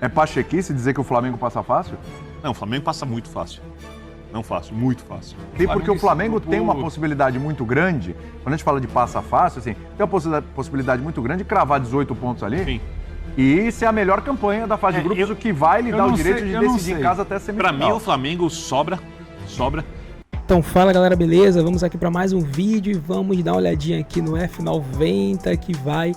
É pachequice dizer que o Flamengo passa fácil? Não, o Flamengo passa muito fácil. Não fácil, muito fácil. Tem porque o Flamengo tem uma possibilidade muito grande, quando a gente fala de passa fácil, assim, tem uma possibilidade muito grande de cravar 18 pontos ali. Sim. E ser a melhor campanha da fase de grupos, o que vai lhe dar o direito de decidir em casa até a semifinal. Pra mim, o Flamengo sobra. Então fala galera, beleza? Vamos aqui para mais um vídeo e vamos dar uma olhadinha aqui no F90 que vai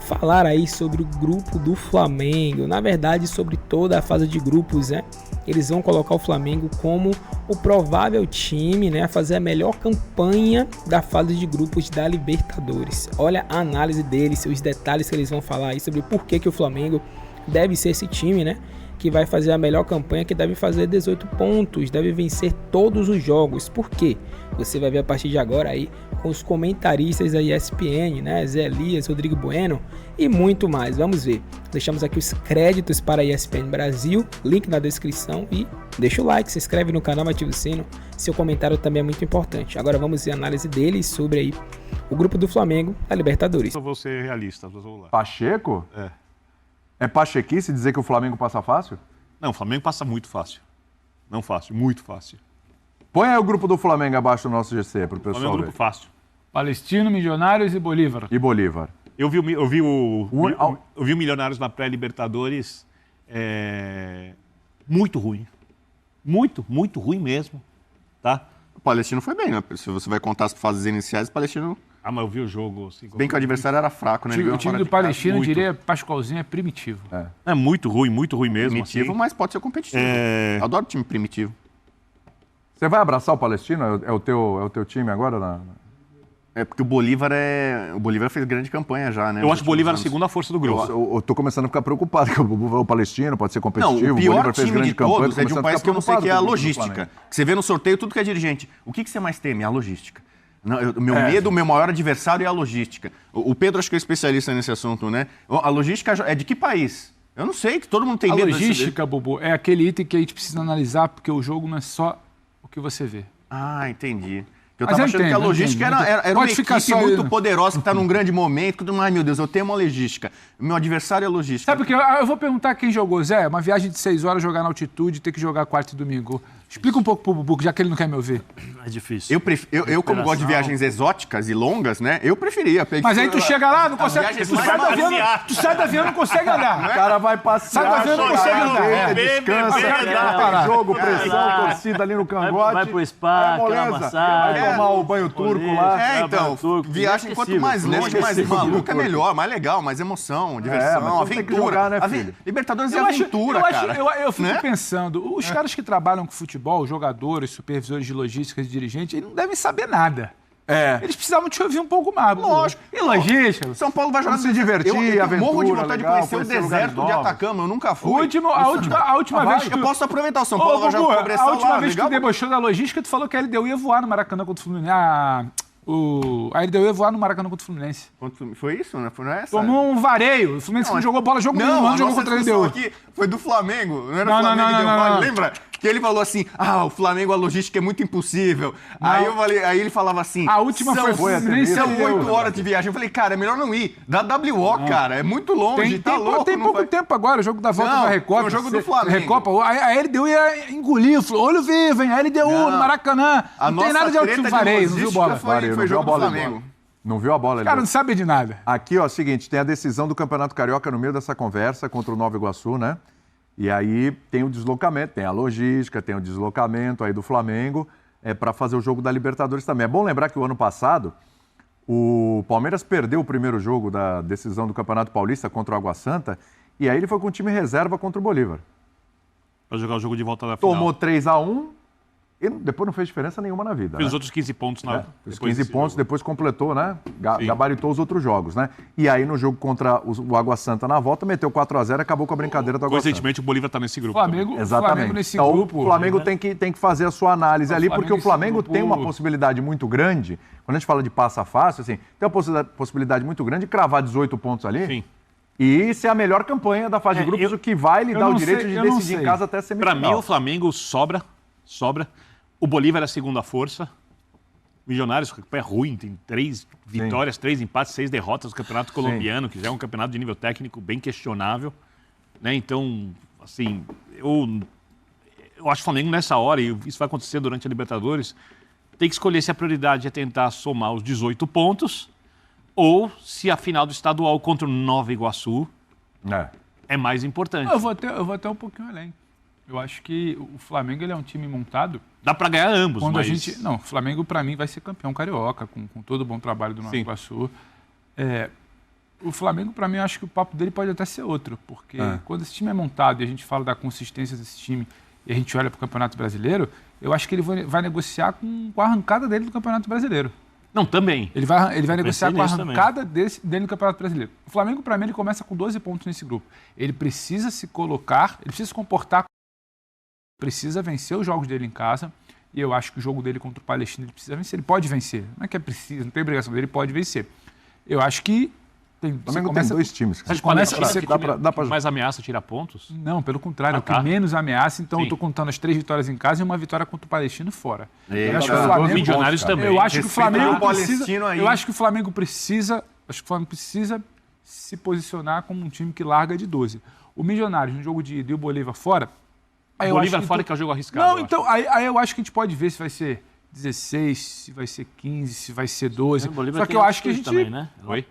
falar aí sobre o grupo do Flamengo. Na verdade, sobre toda a fase de grupos, né? Eles vão colocar o Flamengo como o provável time, né, a fazer a melhor campanha da fase de grupos da Libertadores. Olha a análise deles, os detalhes que eles vão falar aí sobre por que o Flamengo deve ser esse time, né, que vai fazer a melhor campanha, que deve fazer 18 pontos, deve vencer todos os jogos. Por quê? Você vai ver a partir de agora aí com os comentaristas da ESPN, né? Zé Elias, Rodrigo Bueno e muito mais. Vamos ver. Deixamos aqui os créditos para a ESPN Brasil, link na descrição e deixa o like, se inscreve no canal, ativa o sino. Seu comentário também é muito importante. Agora vamos ver a análise deles sobre aí o grupo do Flamengo da Libertadores. Eu vou ser realista, vou lá. Pacheco? É. É pachequice dizer que o Flamengo passa fácil? Não, o Flamengo passa muito fácil. Não fácil, muito fácil. Põe aí o grupo do Flamengo abaixo do nosso GC pro pessoal Flamengo é um ver. grupo fácil. Palestino, Milionários e Bolívar. E Bolívar. Eu vi o Milionários na pré-Libertadores muito ruim. Muito ruim mesmo. Tá? O Palestino foi bem, né? Se você vai contar as fases iniciais, o Palestino... Ah, mas eu vi o jogo. Assim, bem que o adversário era fraco, né? O time do Palestino, eu diria, Pascoalzinho, é primitivo. É muito ruim mesmo. Primitivo, assim. mas pode ser competitivo. Eu adoro time primitivo. Você vai abraçar o Palestino? É o teu time agora? É porque o Bolívar fez grande campanha já, né? Eu acho o Bolívar a segunda força do grupo. Eu tô começando a ficar preocupado, que o Palestino pode ser competitivo. Não, o pior Bolívar fez time grande de todos campanha, é de um país que eu não sei, que é a logística. Que você vê no sorteio tudo que é dirigente. O que você mais teme? A logística. O meu medo, o meu maior adversário é a logística. O Pedro acho que é especialista nesse assunto, né? A logística é de que país? Eu não sei, que todo mundo tem a medo. A logística, Bobo, é aquele item que a gente precisa analisar, porque o jogo não é só o que você vê. Ah, entendi. Eu tava achando que a logística era uma equipe muito poderosa, que está num grande momento. Ai, meu Deus, eu tenho uma logística. Meu adversário é logística. Sabe porque eu vou perguntar quem jogou, Zé. Uma viagem de 6 horas, jogar na altitude, ter que jogar quarta e domingo. Explica um pouco pro Bubu, já que ele não quer me ouvir. É difícil. Eu como gosto de viagens exóticas e longas, né? Eu preferia. Mas aí tu chega lá, não consegue. Tu sai do avião, não consegue andar. O cara vai passear. Sai do avião, não consegue andar. Descansa, jogo, pressão, torcida ali no cangote. Vai pro spa, aquela massagem. Vai tomar o banho turco lá. Então, viagem quanto mais longe, mais maluca é melhor, mais legal, mais emoção, diversão, aventura. Libertadores é aventura, cara. Eu fico pensando, os caras que trabalham com futebol, jogadores, supervisores de logística e dirigentes, eles não devem saber nada. Eles precisavam te ouvir um pouco mais. Lógico. E logística? São Paulo vai jogar se divertir, eu morro de vontade legal, de conhecer o deserto de Atacama, eu nunca fui. A última vez que eu posso aproveitar, o São Paulo vai jogar com pressão lá. A última vez que tu debochou da logística, tu falou que a LDU ia voar no Maracanã contra o Fluminense. A LDU ia voar no Maracanã contra o Fluminense. Foi isso, né? Foi essa? Tomou um vareio. O Fluminense não jogou bola, não jogou contra a LDU. Aqui foi do Flamengo, não era o Flamengo que deu vale, lembra? Que ele falou assim, o Flamengo, a logística é muito impossível. Aí ele falava assim, a última são 8 horas de viagem. Eu falei, cara, é melhor não ir. Da WO, cara, é muito longe, tá louco. Tem pouco tempo agora, o jogo da volta da Recopa. O jogo do Flamengo. Recopa, a LDU ia engolir, olho vivo, hein? A LDU no Maracanã. Não tem nada de alto vareio, não viu bola. Foi jogo do Flamengo. Não viu a bola ali. Cara, não sabe de nada. Aqui, ó, seguinte, tem a decisão do Campeonato Carioca no meio dessa conversa contra o Nova Iguaçu, né? E aí tem o deslocamento, tem a logística, tem o deslocamento aí do Flamengo para fazer o jogo da Libertadores também. É bom lembrar que o ano passado o Palmeiras perdeu o primeiro jogo da decisão do Campeonato Paulista contra o Água Santa e aí ele foi com o time reserva contra o Bolívar. Para jogar o jogo de volta da final. Tomou 3-1 e depois não fez diferença nenhuma na vida. Fez os outros 15 pontos na Os 15 pontos, depois completou, né? Gabaritou os outros jogos, né? E aí no jogo contra o Água Santa na volta, meteu 4-0 e acabou com a brincadeira do Água Santa. Coincidentemente, o Bolívar está nesse grupo. Exatamente. Flamengo nesse então, grupo. O Flamengo tem que fazer a sua análise ali, porque o Flamengo tem uma possibilidade muito grande, quando a gente fala de passa fácil, assim, tem uma possibilidade muito grande de cravar 18 pontos ali. Sim. E ser a melhor campanha da fase de grupos, o que vai lhe dar o direito de decidir em casa até a semifinal. Para mim, o Flamengo sobra. O Bolívar é a segunda força. Milionários é ruim, tem 3 vitórias, 3 empates, 6 derrotas no Campeonato Colombiano, que já é um campeonato de nível técnico bem questionável. Né? Então, assim, eu acho que o Flamengo nessa hora, e isso vai acontecer durante a Libertadores, tem que escolher se a prioridade é tentar somar os 18 pontos ou se a final do estadual contra o Nova Iguaçu é mais importante. Eu vou até um pouquinho além. Eu acho que o Flamengo ele é um time montado... Dá para ganhar ambos, quando mas... o Flamengo, para mim, vai ser campeão carioca, com todo o bom trabalho do Nova Iguaçu. O Flamengo, para mim, eu acho que o papo dele pode até ser outro, porque quando esse time é montado e a gente fala da consistência desse time e a gente olha para o Campeonato Brasileiro, eu acho que ele vai negociar com a arrancada dele do Campeonato Brasileiro. Não, também. Ele vai negociar com a arrancada dele no Campeonato Brasileiro. O Flamengo, para mim, ele começa com 12 pontos nesse grupo. Ele precisa se colocar, ele precisa se comportar, precisa vencer os jogos dele em casa, e eu acho que o jogo dele contra o Palestino ele precisa vencer. Ele pode vencer. Não é que é preciso, não tem obrigação dele, ele pode vencer. Eu acho que o Flamengo tem 2 times. Dá pra mais ameaça tirar pontos? Não, pelo contrário, é o que menos ameaça. Então eu estou contando as 3 vitórias em casa e uma vitória contra o Palestino fora. Eu acho que o Flamengo, Milionários também. Eu acho que o Flamengo precisa. Eu acho que o Flamengo precisa. Acho que o Flamengo precisa se posicionar como um time que larga de 12. O Milionários no jogo de ida e o Bolívar fora. O Bolívar fora que é o jogo arriscado. Não, então aí eu acho que a gente pode ver se vai ser 16, se vai ser 15, se vai ser 12. Só que eu acho que a gente... Também, né?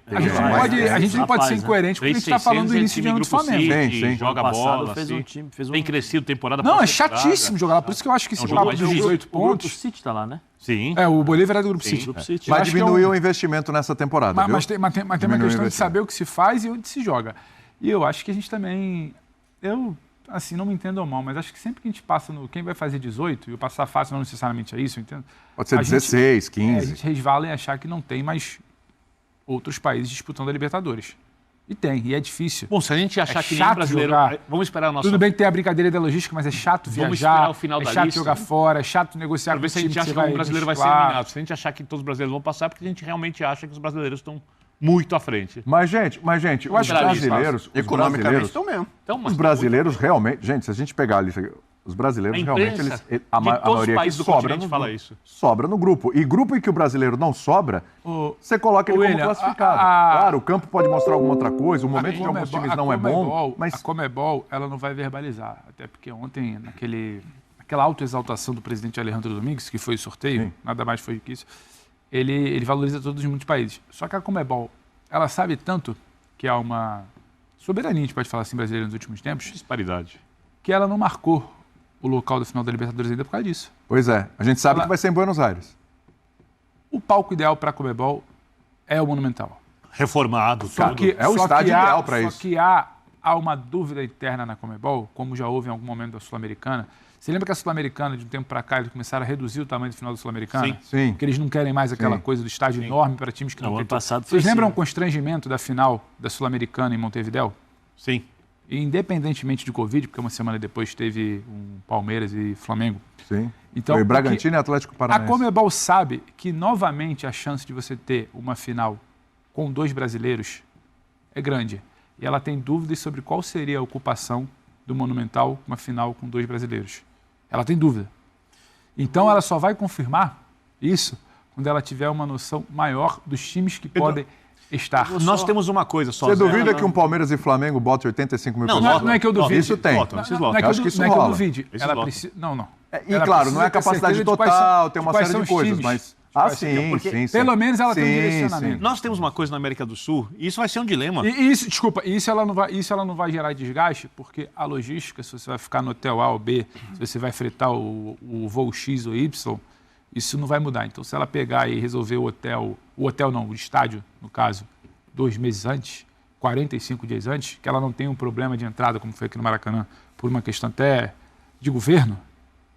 A gente não pode ser incoerente porque a gente está falando do início de ano do Flamengo. Sim. Joga bola, tem crescido temporada. Não, é chatíssimo jogar lá. Por isso que eu acho que esse papo dos 18 pontos... O City está lá, né? Sim. O Bolívar é do Grupo City. Vai diminuir o investimento nessa temporada, mas tem uma questão de saber o que se faz e onde se joga. E eu acho que a gente também... Assim, não me entendam mal, mas acho que sempre que a gente passa no... Quem vai fazer 18, e o passar fácil não necessariamente é isso, eu entendo. Pode ser 16, 15. A gente resvala em achar que não tem mais outros países disputando a Libertadores. E tem, e é difícil. Bom, se a gente achar que nem brasileiro... Jogar. Vamos esperar o nosso... Tudo bem que tem a brincadeira da logística, mas é chato viajar, esperar o final da chato lista, jogar fora, é chato negociar com o time. Se a gente acha que o brasileiro vai ser eliminado, se a gente achar que todos os brasileiros vão passar, é porque a gente realmente acha que os brasileiros estão muito à frente. Mas, gente, os brasileiros... Economicamente estão mesmo. Então, os brasileiros realmente... Gente, se a gente pegar a lista... Os brasileiros realmente, a maioria aqui sobra no grupo. E grupo em que o brasileiro não sobra, você coloca ele como classificado. Claro, o campo pode mostrar alguma outra coisa, o momento de alguns times não é bom, mas... A Conmebol, ela não vai verbalizar. Até porque ontem, naquela autoexaltação do presidente Alejandro Domingues, que foi o sorteio, nada mais foi que isso, ele valoriza todos os muitos países. Só que a Conmebol, ela sabe tanto que há uma soberania, a gente pode falar assim, brasileira nos últimos tempos. Disparidade. Que ela não marcou o local da final da Libertadores ainda por causa disso. Pois é, a gente sabe que vai ser em Buenos Aires. O palco ideal para a Conmebol é o Monumental. Reformado, é o estádio ideal para isso. Só que há uma dúvida interna na Conmebol, como já houve em algum momento da Sul-Americana. Você lembra que a Sul-Americana, de um tempo para cá, eles começaram a reduzir o tamanho do final da Sul-Americana? Sim. Porque eles não querem mais aquela coisa do estádio enorme para times que não têm... Passado Vocês lembram o constrangimento da final da Sul-Americana em Montevidéu? Sim. E independentemente de Covid, porque uma semana depois teve um Palmeiras e Flamengo. Sim. Então, foi Bragantino e Atlético Paranaense. A Conmebol sabe que, novamente, a chance de você ter uma final com 2 brasileiros é grande. E ela tem dúvidas sobre qual seria a ocupação do Monumental uma final com 2 brasileiros. Ela tem dúvida. Então, ela só vai confirmar isso quando ela tiver uma noção maior dos times que podem estar. Nós temos uma coisa só. Você duvida que um Palmeiras e Flamengo bote 85 mil pessoas? Não é que eu duvide. Isso tem. Não é que eu duvide. Ela precisa... Não. E claro, não é capacidade total, tem uma série de coisas, mas... sim. Pelo menos ela tem um direcionamento. Sim. Nós temos uma coisa na América do Sul, e isso vai ser um dilema. Isso ela não vai gerar desgaste, porque a logística, se você vai ficar no hotel A ou B, se você vai fretar o voo X ou Y, isso não vai mudar. Então, se ela pegar e resolver o estádio, no caso, 2 meses antes, 45 dias antes, que ela não tenha um problema de entrada, como foi aqui no Maracanã, por uma questão até de governo,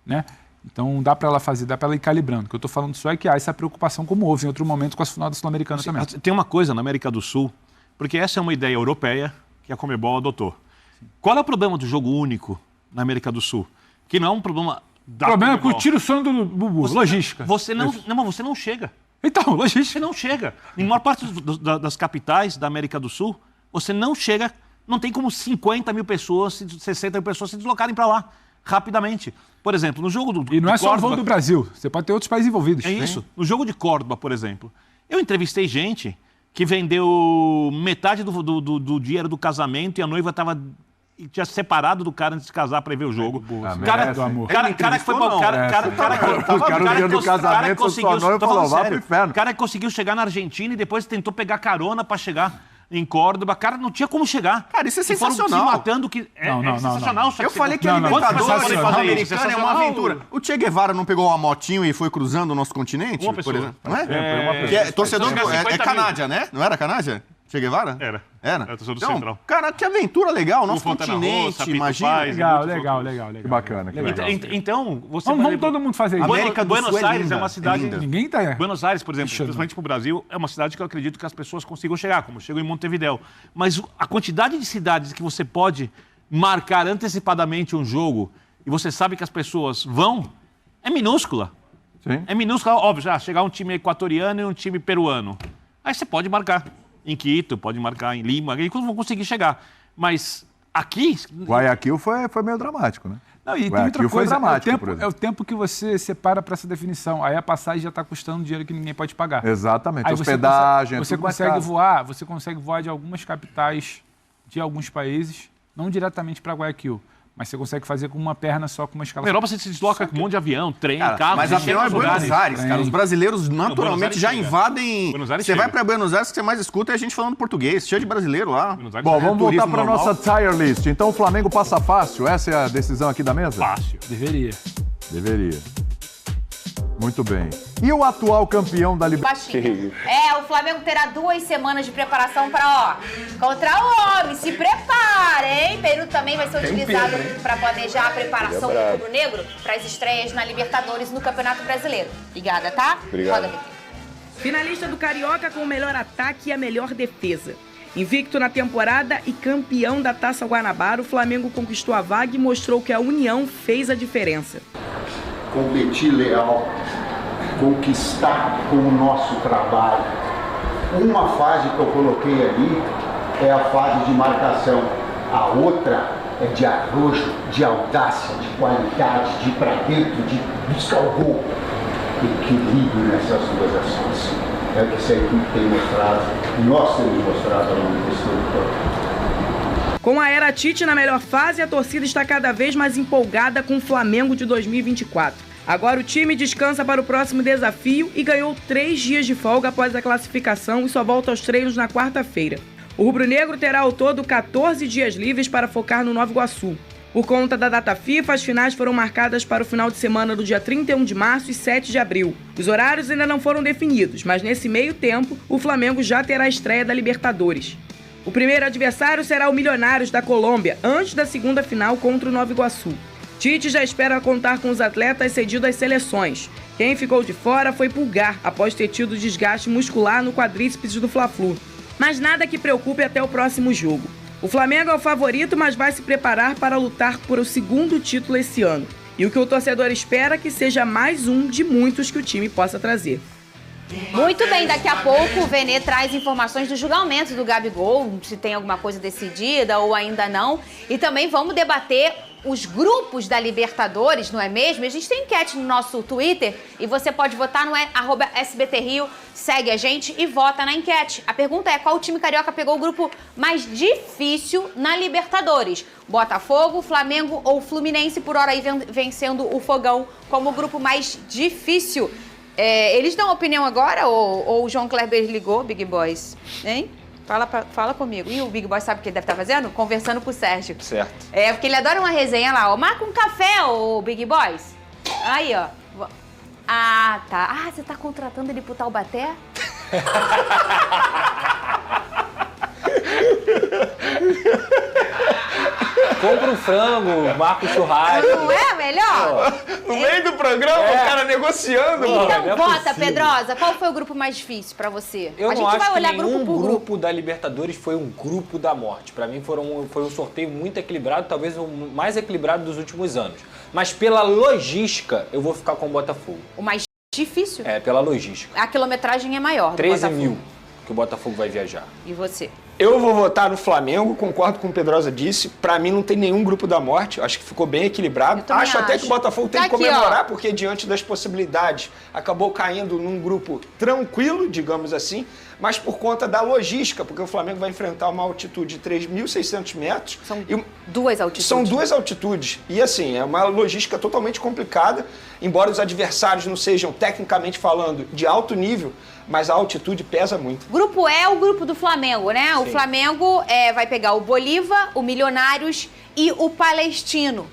né? Então, dá para ela ir calibrando. O que eu estou falando só é que há essa preocupação, como houve em outro momento com a final da Sul-Americana também. Tem uma coisa na América do Sul, porque essa é uma ideia europeia que a Conmebol adotou. Qual é o problema do jogo único na América do Sul? Que não é um problema da Conmebol. É que tira o sono do Bubu. Logística. Você não chega. Então, logística. Você não chega. Em maior parte das capitais da América do Sul, você não chega, não tem como 50 mil pessoas, 60 mil pessoas se deslocarem para lá rapidamente. Por exemplo, no jogo do... E não é só o voo do Brasil, você pode ter outros países envolvidos. É isso. No jogo de Córdoba, por exemplo, eu entrevistei gente que vendeu metade do dinheiro do casamento e a noiva estava e tinha separado do cara antes de casar pra ir ver o jogo. merece, hein? O cara que foi bom. O cara que conseguiu chegar na Argentina e depois tentou pegar carona pra chegar em Córdoba. Cara, não tinha como chegar. Cara, isso é E foram sensacional. se matando que... É sensacional. Eu falei que a Libertadores americana é uma aventura. O Che Guevara não pegou uma motinho e foi cruzando o nosso continente? Uma pessoa. Por exemplo? Não é? Torcedor é Canádia, né? Não era Canádia? Che Guevara? Era. Era? Torcedor do Então, Central. cara, que aventura legal. Nosso Fontana continente, Rossa, Pito imagina. Paz, Legal. Que bacana, que legal. Então, você... Vamos todo mundo fazer isso. América do Buenos Sul é Aires linda, é uma cidade... é linda. Ninguém tá... Buenos Aires, por exemplo, principalmente para o Brasil, é uma cidade que eu acredito que as pessoas consigam chegar, como chegam em Montevidéu. Mas a quantidade de cidades que você pode marcar antecipadamente um jogo e você sabe que as pessoas vão, é minúscula. Sim. É minúscula, óbvio, já chegar um time equatoriano e um time peruano. Aí você pode marcar em Quito, pode marcar em Lima, eles vão conseguir chegar. Mas aqui... Guayaquil foi meio dramático, né? Não, e tem outra coisa, é o tempo que você separa para essa definição. Aí a passagem já está custando dinheiro que ninguém pode pagar. Exatamente, Aí hospedagem, você tudo mais consegue caro. voar, você consegue voar de algumas capitais de alguns países, não diretamente para Guayaquil, mas você consegue fazer com uma perna só, com uma escala. Na Europa você se desloca com um monte de avião, trem, Cara, carro... mas afinal é Buenos Aires, cara. Os brasileiros naturalmente já invadem. Buenos Aires Você vai chega. para Buenos Aires, o que você mais escuta é a gente falando português, cheio de brasileiro lá. Buenos Aires Bom, chega. vamos voltar turismo para a normal. nossa tire list. Então o Flamengo passa fácil? Essa é a decisão aqui da mesa? Fácil. Deveria. Deveria. Muito bem. E o atual campeão da Libertadores? Baixinho. O Flamengo terá 2 semanas de preparação para, contra o homem. Se prepara, hein? Período também vai ser utilizado para planejar a preparação do rubro-negro para as estreias na Libertadores no Campeonato Brasileiro. Obrigada, tá? Obrigado. Roda, Finalista do Carioca com o melhor ataque e a melhor defesa. Invicto na temporada e campeão da Taça Guanabara, o Flamengo conquistou a vaga e mostrou que a união fez a diferença. Competir leal, conquistar com o nosso trabalho. Uma fase que eu coloquei ali é a fase de marcação, a outra é de arrojo, de audácia, de qualidade, de ir para dentro, de buscar o gol. Equilíbrio nessas duas ações. É o que essa equipe tem mostrado, nós temos mostrado ao longo desse tempo todo. Com a era Tite na melhor fase, a torcida está cada vez mais empolgada com o Flamengo de 2024. Agora o time descansa para o próximo desafio e ganhou 3 dias de folga após a classificação e só volta aos treinos na quarta-feira. O rubro-negro terá ao todo 14 dias livres para focar no Nova Iguaçu. Por conta da data FIFA, as finais foram marcadas para o final de semana do dia 31 de março e 7 de abril. Os horários ainda não foram definidos, mas nesse meio tempo, o Flamengo já terá a estreia da Libertadores. O primeiro adversário será o Milionários da Colômbia, antes da segunda final contra o Nova Iguaçu. Tite já espera contar com os atletas cedidos às seleções. Quem ficou de fora foi Pulgar, após ter tido desgaste muscular no quadríceps do Fla-Flu. Mas nada que preocupe até o próximo jogo. O Flamengo é o favorito, mas vai se preparar para lutar por o segundo título esse ano. E o que o torcedor espera é que seja mais um de muitos que o time possa trazer. Muito bem, daqui a pouco o Vene traz informações do julgamento do Gabigol, se tem alguma coisa decidida ou ainda não. E também vamos debater os grupos da Libertadores, não é mesmo? A gente tem enquete no nosso Twitter e você pode votar no @SBTRio, segue a gente e vota na enquete. A pergunta é: qual time carioca pegou o grupo mais difícil na Libertadores? Botafogo, Flamengo ou Fluminense, por hora aí vencendo o Fogão como o grupo mais difícil. Eles dão opinião agora ou o João Kleber ligou, Big Boys? Hein? Fala comigo. E o Big Boy sabe o que ele deve estar fazendo? Conversando com o Sérgio. Certo. Porque ele adora uma resenha lá. Marca um café, ô Big Boys. Aí, ó. Ah, tá. Ah, você tá contratando ele pro Taubaté? Compra um frango, marca um churrasco. Não é melhor? No meio do programa, o cara negociando. Então não é vota, possível. Pedrosa. Qual foi o grupo mais difícil pra você? Eu A não gente vai acho que olhar nenhum grupo por grupo. da Libertadores foi um grupo da morte. Para mim foi um sorteio muito equilibrado, talvez o mais equilibrado dos últimos anos. Mas pela logística, eu vou ficar com o Botafogo. O mais difícil? Pela logística. A quilometragem é maior do 13 Botafogo. mil que o Botafogo vai viajar. E você? Eu vou votar no Flamengo, concordo com o que o Pedrosa disse. Pra mim não tem nenhum grupo da morte, acho que ficou bem equilibrado. Acho até que o Botafogo tem que comemorar, porque diante das possibilidades acabou caindo num grupo tranquilo, digamos assim, mas por conta da logística, porque o Flamengo vai enfrentar uma altitude de 3.600 metros. São duas altitudes. São duas altitudes. E assim, é uma logística totalmente complicada, embora os adversários não sejam, tecnicamente falando, de alto nível, mas a altitude pesa muito. Grupo E é o grupo do Flamengo, né? Sim. O Flamengo vai pegar o Bolívar, o Milionários e o Palestino.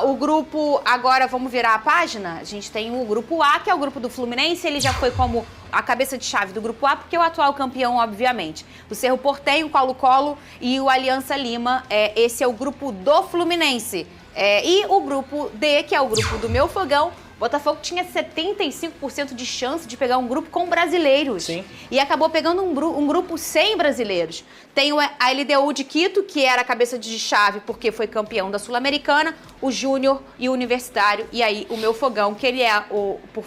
O grupo, agora vamos virar a página, a gente tem o grupo A, que é o grupo do Fluminense, ele já foi como a cabeça de chave do grupo A, porque é o atual campeão, obviamente. O Cerro Porteño, o Colo-Colo e o Aliança Lima, esse é o grupo do Fluminense. E o grupo D, que é o grupo do meu fogão, o Botafogo tinha 75% de chance de pegar um grupo com brasileiros. Sim. E acabou pegando um grupo sem brasileiros. Tem a LDU de Quito, que era a cabeça de chave porque foi campeão da Sul-Americana, o Júnior e o Universitário. E aí o meu fogão, que ele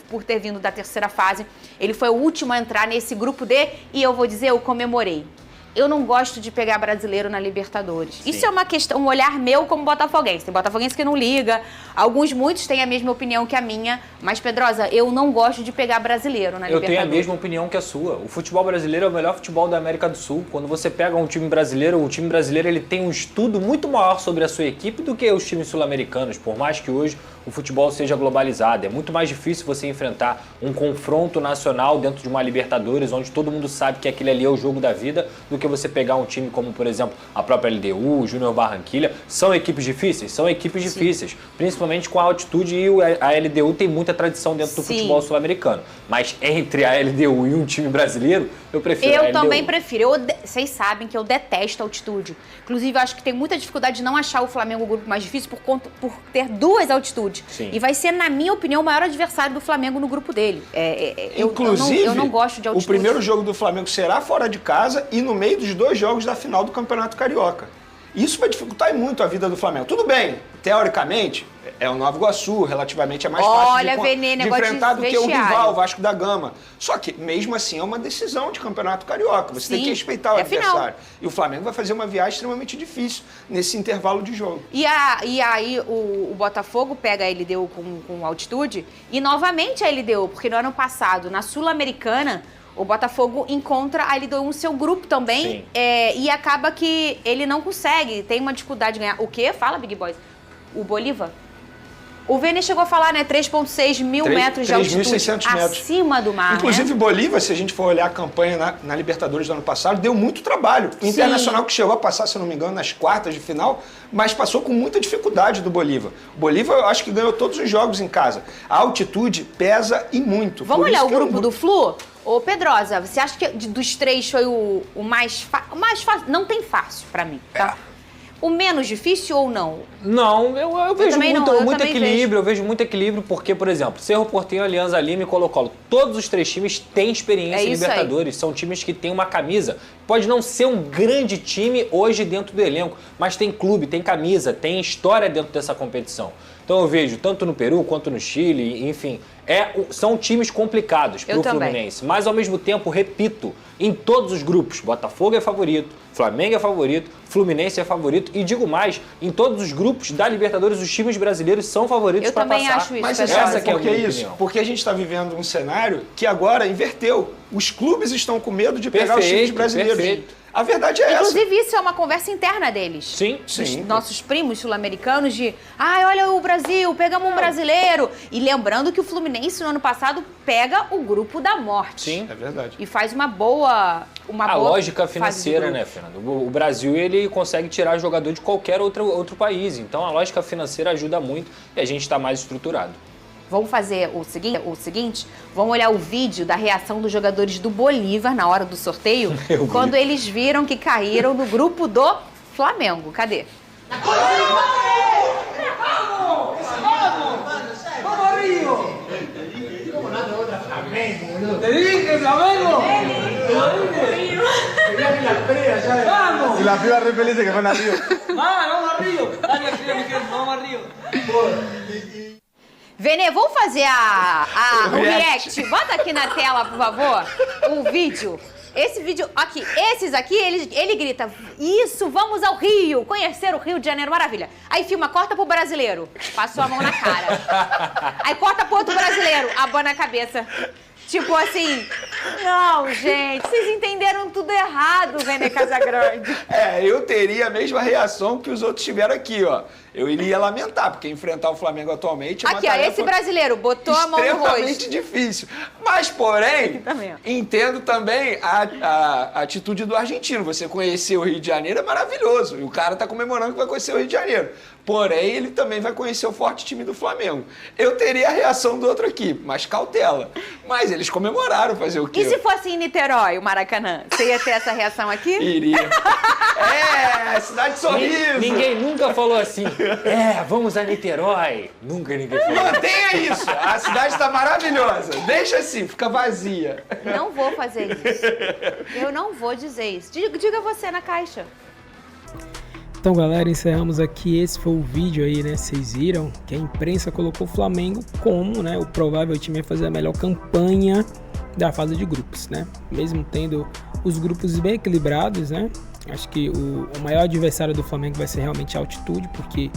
por ter vindo da terceira fase, ele foi o último a entrar nesse grupo D. E eu vou dizer, eu comemorei. Eu não gosto de pegar brasileiro na Libertadores. Sim. Isso é uma questão, um olhar meu como botafoguense. Tem botafoguense que não liga, muitos têm a mesma opinião que a minha, mas, Pedrosa, eu não gosto de pegar brasileiro na Libertadores. Eu tenho a mesma opinião que a sua. O futebol brasileiro é o melhor futebol da América do Sul. Quando você pega um time brasileiro, o time brasileiro ele tem um estudo muito maior sobre a sua equipe do que os times sul-americanos, por mais que hoje o futebol seja globalizado. É muito mais difícil você enfrentar um confronto nacional dentro de uma Libertadores, onde todo mundo sabe que aquele ali é o jogo da vida, do que você pegar um time como, por exemplo, a própria LDU, o Júnior Barranquilla. São equipes difíceis? São equipes difíceis, principalmente com a altitude, e a LDU tem muita tradição dentro do futebol sul-americano. Mas entre a LDU e um time brasileiro, eu prefiro a LDU. Eu também prefiro. Vocês sabem que eu detesto a altitude. Inclusive, eu acho que tem muita dificuldade de não achar o Flamengo o grupo mais difícil por ter duas altitudes. Sim. E vai ser, na minha opinião, o maior adversário do Flamengo no grupo dele. Inclusive, eu não gosto de altitude. O primeiro jogo do Flamengo será fora de casa e no meio dos 2 jogos da final do Campeonato Carioca. Isso vai dificultar muito a vida do Flamengo. Tudo bem, teoricamente, é o Nova Iguaçu, relativamente é mais fácil de enfrentar do que o rival, o Vasco da Gama. Só que, mesmo assim, é uma decisão de Campeonato Carioca. Você tem que respeitar o adversário. E o Flamengo vai fazer uma viagem extremamente difícil nesse intervalo de jogo. E aí o Botafogo pega a LDU com altitude e, novamente, a LDU, porque no ano passado, na Sul-Americana, o Botafogo encontra a LDU no seu grupo também e acaba que ele não consegue, tem uma dificuldade de ganhar. O quê? Fala, Big Boys. O Bolívar? O Vene chegou a falar, né? 3,6 mil metros de altitude 3.600 metros. Acima do mar, Inclusive, né? Bolívar, se a gente for olhar a campanha na Libertadores do ano passado, deu muito trabalho. O Internacional que chegou a passar, se não me engano, nas quartas de final, mas passou com muita dificuldade do Bolívar. O Bolívar, eu acho que ganhou todos os jogos em casa. A altitude pesa e muito. Vamos olhar o grupo do Flu? Ô, Pedrosa, você acha que dos 3 foi o mais fácil? Não tem fácil pra mim, tá? O menos difícil ou não? Não, eu vejo muito equilíbrio. Vejo. Eu vejo muito equilíbrio porque, por exemplo, Cerro Porteño, Alianza Lima e Colo-Colo, todos os 3 times têm experiência em Libertadores. São times que têm uma camisa. Pode não ser um grande time hoje dentro do elenco, mas tem clube, tem camisa, tem história dentro dessa competição. Então eu vejo tanto no Peru quanto no Chile, enfim, são times complicados para o Fluminense. Mas ao mesmo tempo, repito, em todos os grupos, Botafogo é favorito, Flamengo é favorito, Fluminense é favorito e digo mais, em todos os grupos da Libertadores os times brasileiros são favoritos para passar. Eu também acho isso. Mas essa que é a minha opinião. Porque a gente está vivendo um cenário que agora inverteu. Os clubes estão com medo de pegar os times brasileiros. Perfeito. A verdade é Inclusive, isso é uma conversa interna deles. Sim. Os nossos primos sul-americanos olha o Brasil, pegamos um brasileiro. E lembrando que o Fluminense, no ano passado, pega o grupo da morte. Sim. É verdade. E faz uma boa lógica financeira, né, Fernando? O Brasil, ele consegue tirar jogador de qualquer outro país. Então, a lógica financeira ajuda muito e a gente está mais estruturado. Vamos fazer o seguinte, vamos olhar o vídeo da reação dos jogadores do Bolívar na hora do sorteio, quando eles viram que caíram no grupo do Flamengo. Cadê? Te dije, Flamengo. Y la piba re feliz que van a Río. Vamos a Río. Vamos a Río. Vene, vamos fazer o react. Bota aqui na tela, por favor, o vídeo. Esse vídeo aqui, esses aqui, ele grita, isso, vamos ao Rio, conhecer o Rio de Janeiro, maravilha. Aí filma, corta pro brasileiro, passou a mão na cara. Aí corta pro outro brasileiro, abana na cabeça. Tipo assim, não, gente, vocês entenderam tudo errado, Vene Casagrande. Eu teria a mesma reação que os outros tiveram aqui, ó. Eu iria lamentar, porque enfrentar o Flamengo atualmente é uma aqui, ó, esse brasileiro botou a mão no rosto. Extremamente difícil. Mas, porém, entendo também a atitude do argentino. Você conhecer o Rio de Janeiro é maravilhoso. E o cara tá comemorando que vai conhecer o Rio de Janeiro. Porém, ele também vai conhecer o forte time do Flamengo. Eu teria a reação do outro aqui, mas cautela. Mas eles comemoraram, fazer o quê? E se fosse em Niterói, o Maracanã? Você ia ter essa reação aqui? Iria. Cidade de sorriso. Ninguém nunca falou assim, vamos a Niterói. Nunca ninguém falou. Mantenha isso. A cidade está maravilhosa. Deixa assim, fica vazia. Não vou fazer isso. Eu não vou dizer isso. Diga você na caixa. Então, galera, encerramos aqui. Esse foi o vídeo aí, né? Vocês viram que a imprensa colocou o Flamengo como, né, o provável time a fazer a melhor campanha da fase de grupos, né? Mesmo tendo os grupos bem equilibrados, né? Acho que o maior adversário do Flamengo vai ser realmente a altitude, porque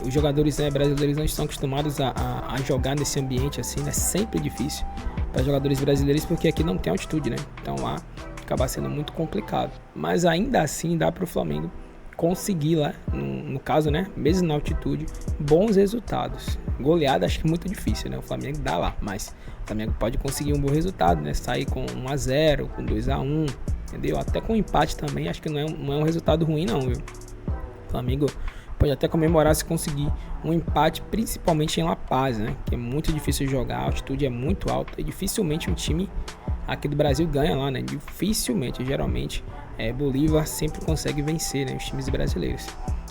os jogadores, né, brasileiros não estão acostumados a jogar nesse ambiente assim, né? Sempre difícil para jogadores brasileiros, porque aqui não tem altitude, né? Então lá acaba sendo muito complicado. Mas ainda assim dá para o Flamengo conseguir lá, no caso, né, mesmo na altitude, bons resultados. Goleada acho que é muito difícil, né, o Flamengo dá lá, mas o Flamengo pode conseguir um bom resultado, né, sair com 1-0, com 2-1, entendeu? Até com empate também, acho que não é um resultado ruim não, viu? O Flamengo pode até comemorar se conseguir um empate, principalmente em La Paz, né, que é muito difícil jogar, a altitude é muito alta e dificilmente um time aqui do Brasil ganha lá, né, dificilmente, geralmente Bolívar sempre consegue vencer, né, os times brasileiros.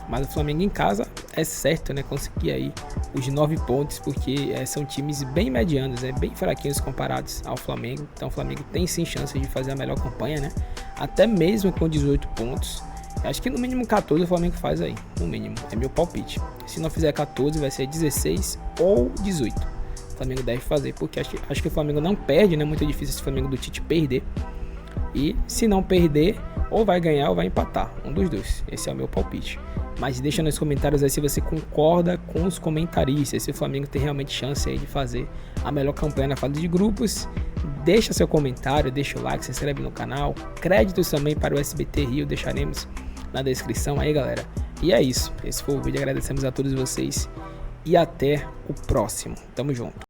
Mas o Flamengo em casa é certo, né, conseguir aí os 9 pontos, porque são times bem medianos, né, bem fraquinhos comparados ao Flamengo. Então o Flamengo tem sim chance de fazer a melhor campanha, né, até mesmo com 18 pontos. Acho que no mínimo 14 o Flamengo faz aí, no mínimo, é meu palpite. Se não fizer 14 vai ser 16 ou 18. O Flamengo deve fazer, porque acho que o Flamengo não perde, né, muito difícil esse Flamengo do Tite perder. E se não perder, ou vai ganhar ou vai empatar, um dos dois. Esse é o meu palpite. Mas deixa nos comentários aí se você concorda com os comentaristas, se o Flamengo tem realmente chance aí de fazer a melhor campanha na fase de grupos. Deixa seu comentário, deixa o like, se inscreve no canal. Créditos também para o SBT Rio, deixaremos na descrição aí, galera. E é isso, esse foi o vídeo, agradecemos a todos vocês e até o próximo. Tamo junto.